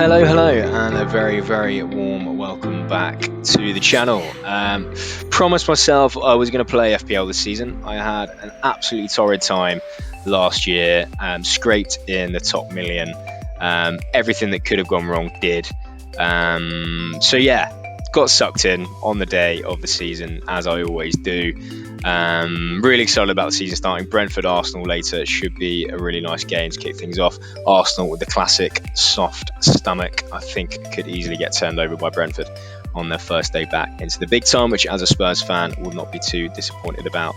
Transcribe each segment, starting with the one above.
Hello, and a very warm welcome back to the channel. Promised myself I was going to play FPL this season. I had an absolutely torrid time last year, scraped in the top million. Everything that could have gone wrong did. So yeah, got sucked in on the day of the season, as I always do. Really excited about the season starting. Brentford Arsenal later should be a really nice game to kick things off. Arsenal with the classic soft stomach, I think could easily get turned over by Brentford on their first day back into the big time, which as a Spurs fan would not be too disappointed about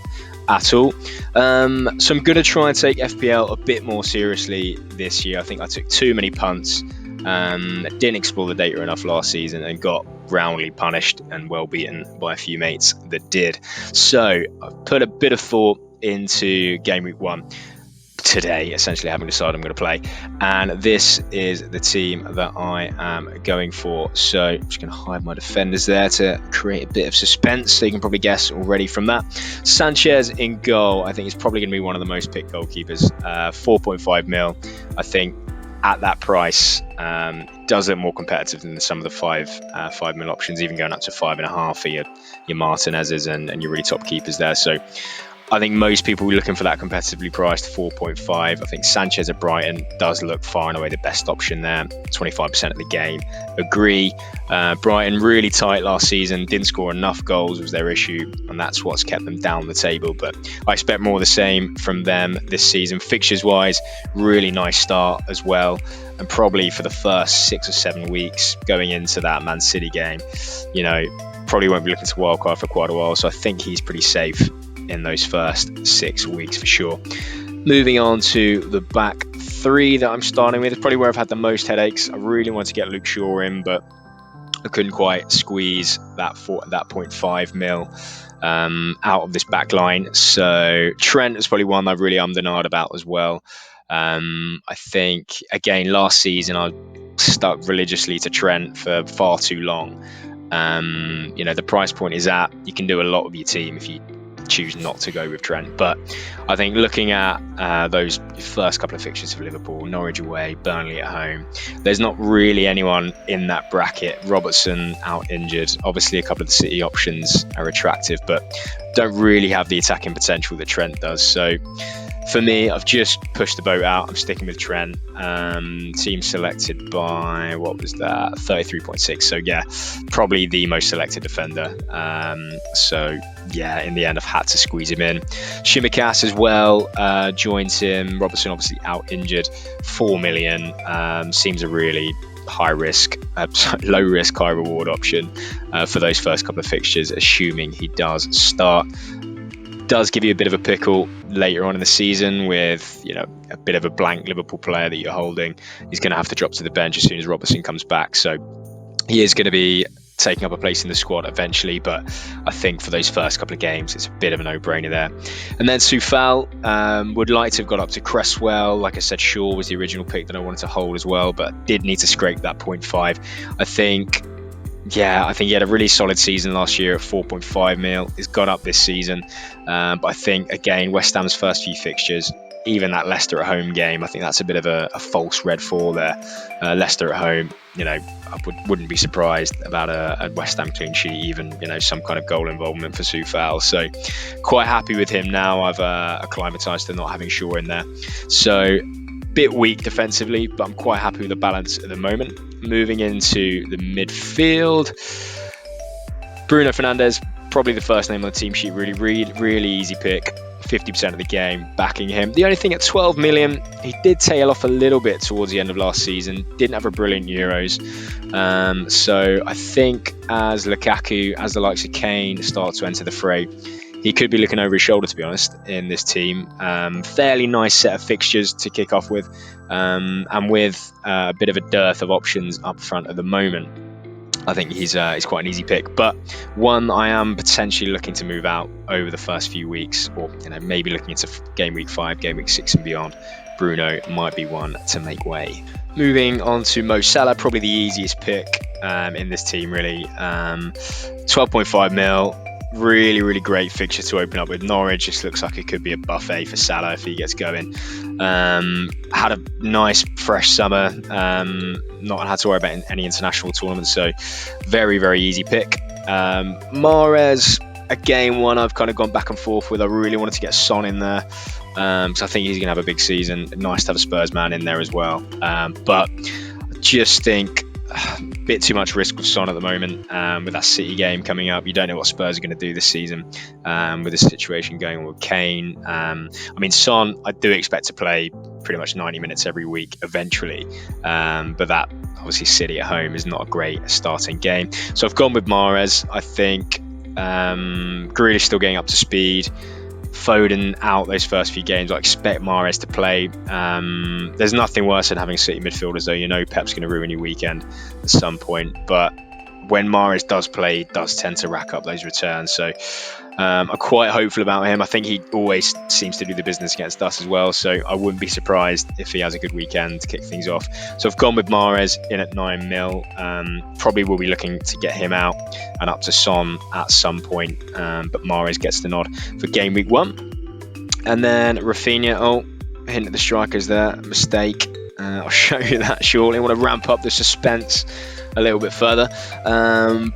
at all. So I'm going to try and take FPL a bit more seriously this year. I think I took too many punts. Didn't explore the data enough last season and got roundly punished and well beaten by a few mates that did. So I've put a bit of thought into Game Week 1 today, essentially having decided I'm going to play, and this is the team that I am going for. So I'm just going to hide my defenders there to create a bit of suspense, so you can probably guess already from that. Sanchez in goal, I think is probably going to be one of the most picked goalkeepers. 4.5 mil, I think at that price does look more competitive than some of the 5 mil options, even going up to 5.5 for your Martinez's and your really top keepers there. So I think most people are looking for that competitively priced 4.5. I think Sanchez at Brighton does look far and away the best option there. 25% of the game. Agree. Brighton really tight last season. Didn't score enough goals was their issue, and that's what's kept them down the table. But I expect more of the same from them this season. Fixtures-wise, really nice start as well. And probably for the first 6 or 7 weeks going into that Man City game, probably won't be looking to wildcard for quite a while. So I think he's pretty safe in those first 6 weeks for sure. Moving on to the back three that I'm starting with, is probably where I've had the most headaches. I really wanted to get Luke Shaw in, but I couldn't quite squeeze that 0.5 mil out of this back line. So Trent is probably one I've really ummed and ahed about as well. I think, again, last season I stuck religiously to Trent for far too long. The price point is at, you can do a lot with your team if you choose not to go with Trent. But I think looking at those first couple of fixtures for Liverpool, Norwich away, Burnley at home, there's not really anyone in that bracket. Robertson out injured. Obviously a couple of the City options are attractive, but don't really have the attacking potential that Trent does. So for me, I've just pushed the boat out. I'm sticking with Trent. Team selected by, what was that? 33.6. So yeah, probably the most selected defender. So yeah, in the end, I've had to squeeze him in. Shimikas as well joins him. Robertson obviously out injured. 4 million seems a really high risk, low risk, high reward option for those first couple of fixtures, assuming he does start. Does give you a bit of a pickle later on in the season with a bit of a blank Liverpool player that you're holding. He's going to have to drop to the bench as soon as Robertson comes back, so he is going to be taking up a place in the squad eventually, but I think for those first couple of games it's a bit of a no-brainer there. And then Soufal, would like to have got up to Cresswell. Like I said, Shaw was the original pick that I wanted to hold as well, but did need to scrape that 0.5. I think he had a really solid season last year at 4.5 mil. He's got up this season, but I think, again, West Ham's first few fixtures, even that Leicester at home game, I think that's a bit of a false red for there. Leicester at home, I wouldn't be surprised about a West Ham clean sheet, even some kind of goal involvement for Soufal. So quite happy with him now. I've acclimatised to not having Shaw in there. So bit weak defensively, but I'm quite happy with the balance at the moment. Moving into the midfield, Bruno Fernandes, probably the first name on the team sheet. Really easy pick. 50% of the game backing him. The only thing, at 12 million, he did tail off a little bit towards the end of last season. Didn't have a brilliant Euros. So I think as Lukaku, as the likes of Kane start to enter the fray, he could be looking over his shoulder, to be honest, in this team. Fairly nice set of fixtures to kick off with, and with a bit of a dearth of options up front at the moment, I think he's quite an easy pick, but one I am potentially looking to move out over the first few weeks, or maybe looking into Game Week 5, Game Week 6 and beyond. Bruno might be one to make way. Moving on to Mo Salah, probably the easiest pick in this team, really. 12.5 mil. really great fixture to open up with. Norwich just looks like it could be a buffet for Salah if he gets going. Had a nice fresh summer, not had to worry about any international tournaments, so very easy pick. Mahrez, again, one I've kind of gone back and forth with. I really wanted to get Son in there because I think he's going to have a big season. Nice to have a Spurs man in there as well, but I just think a bit too much risk with Son at the moment. With that City game coming up, you don't know what Spurs are going to do this season with the situation going on with Kane. Son, I do expect to play pretty much 90 minutes every week eventually, but that obviously City at home is not a great starting game. So I've gone with Mahrez. I think Grealish still getting up to speed. Foden out those first few games. I expect Mahrez to play. There's nothing worse than having City midfielders, though. You know Pep's going to ruin your weekend at some point. But when Mahrez does play, he does tend to rack up those returns. So I'm quite hopeful about him. I think he always seems to do the business against us as well. So I wouldn't be surprised if he has a good weekend to kick things off. So I've gone with Mahrez in at 9 mil. Probably will be looking to get him out and up to Son at some point. But Mahrez gets the nod for game week 1. And then Rafinha, hint at the strikers there, mistake. I'll show you that shortly. I want to ramp up the suspense a little bit further,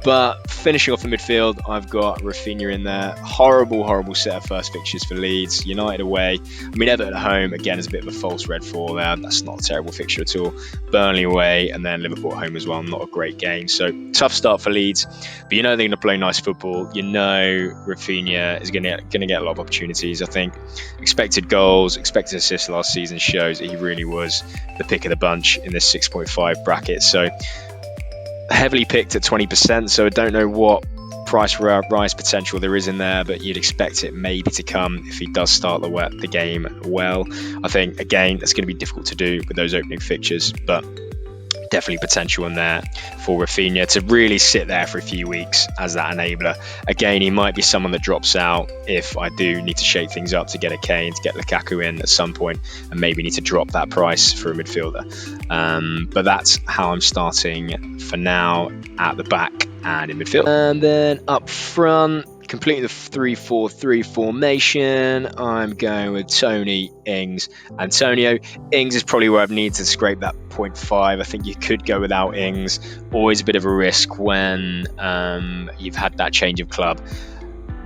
but finishing off the midfield, I've got Rafinha in there. Horrible set of first fixtures for Leeds. United away, Everton at home, again, is a bit of a false red for there. That's not a terrible fixture at all. Burnley away, and then Liverpool at home as well, not a great game. So tough start for Leeds, but they're going to play nice football. Rafinha is going to get a lot of opportunities. I think expected goals, expected assists last season shows that he really was the pick of the bunch in this 6.5 bracket. So heavily picked at 20%, so I don't know what price rise potential there is in there, but you'd expect it maybe to come if he does start the game well. I think, again, that's going to be difficult to do with those opening fixtures, but definitely potential in there for Rafinha to really sit there for a few weeks as that enabler. Again, he might be someone that drops out if I do need to shake things up to get a Kane, to get Lukaku in at some point, and maybe need to drop that price for a midfielder. But that's how I'm starting for now at the back and in midfield. And then up front, completing the 3-4-3 formation, I'm going with Tony, Ings, Antonio. Ings is probably where I'd need to scrape that 0.5. I think you could go without Ings. Always a bit of a risk when you've had that change of club.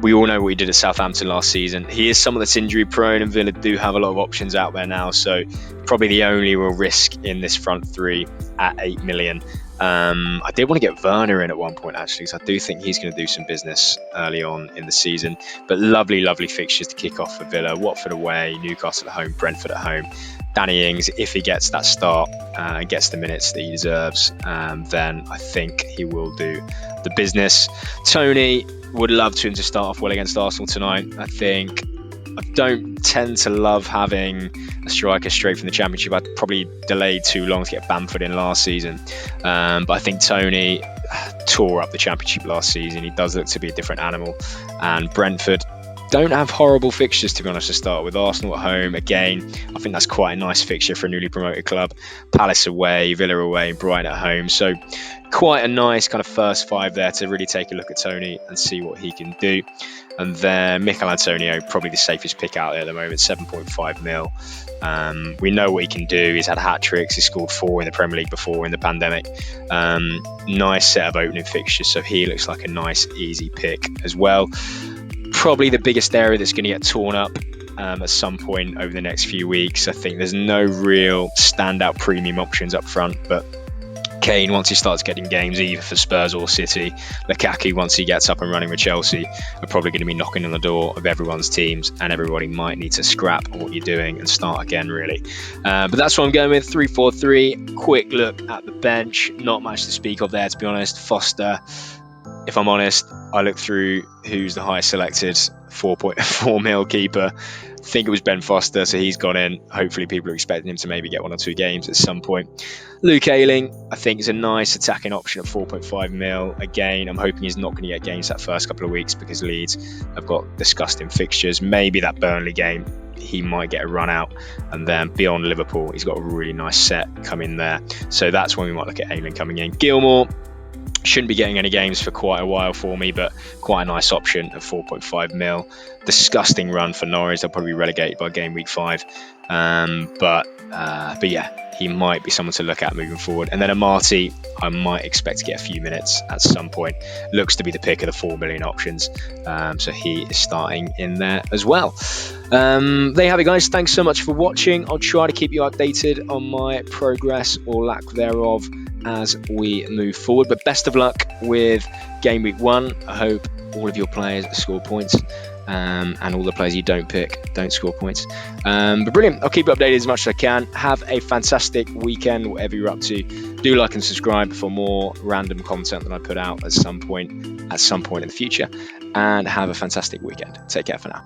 We all know what he did at Southampton last season. He is someone that's injury prone, and Villa do have a lot of options out there now. So probably the only real risk in this front three at 8 million. I did want to get Werner in at one point, actually, because I do think he's going to do some business early on in the season. But lovely fixtures to kick off for Villa. Watford away, Newcastle at home, Brentford at home. Danny Ings, if he gets that start and gets the minutes that he deserves, then I think he will do the business. Tony, would love to him to start off well against Arsenal tonight. I don't tend to love having a striker straight from the Championship. I probably delayed too long to get Bamford in last season. But I think Tony tore up the Championship last season. He does look to be a different animal. And Brentford don't have horrible fixtures, to be honest, to start with. Arsenal at home, again, I think that's quite a nice fixture for a newly promoted club. Palace away, Villa away, Brighton at home. So quite a nice kind of first five there to really take a look at Tony and see what he can do. And then Mikel Antonio, probably the safest pick out there at the moment, 7.5 mil. We know what he can do. He's had hat-tricks. He scored 4 in the Premier League before in the pandemic. Nice set of opening fixtures, so he looks like a nice, easy pick as well. Probably the biggest area that's going to get torn up at some point over the next few weeks. I think there's no real standout premium options up front, but Kane, once he starts getting games, either for Spurs or City, Lukaku, once he gets up and running with Chelsea, are probably going to be knocking on the door of everyone's teams, and everybody might need to scrap what you're doing and start again, really. But that's what I'm going with, 3-4-3. Quick look at the bench. Not much to speak of there, to be honest. Foster, if I'm honest, I looked through who's the highest selected 4.4 mil keeper. I think it was Ben Foster, so he's gone in. Hopefully people are expecting him to maybe get 1 or 2 games at some point. Luke Ayling, I think, is a nice attacking option at 4.5 mil. Again, I'm hoping he's not going to get games that first couple of weeks because Leeds have got disgusting fixtures. Maybe that Burnley game, he might get a run out. And then beyond Liverpool, he's got a really nice set coming there. So that's when we might look at Ayling coming in. Gilmore, Shouldn't be getting any games for quite a while for me, but quite a nice option at 4.5 mil. Disgusting run for Norwich. They'll probably be relegated by game week 5. But yeah, he might be someone to look at moving forward. And then Amati, I might expect to get a few minutes at some point. Looks to be the pick of the 4 million options. So he is starting in there as well. There you have it, guys. Thanks so much for watching. I'll try to keep you updated on my progress or lack thereof as we move forward. But best of luck with game week 1. I hope all of your players score points. And all the players you don't pick don't score points. But brilliant. I'll keep you updated as much as I can. Have a fantastic weekend, whatever you're up to. Do like and subscribe for more random content that I put out at some point in the future. And have a fantastic weekend. Take care for now.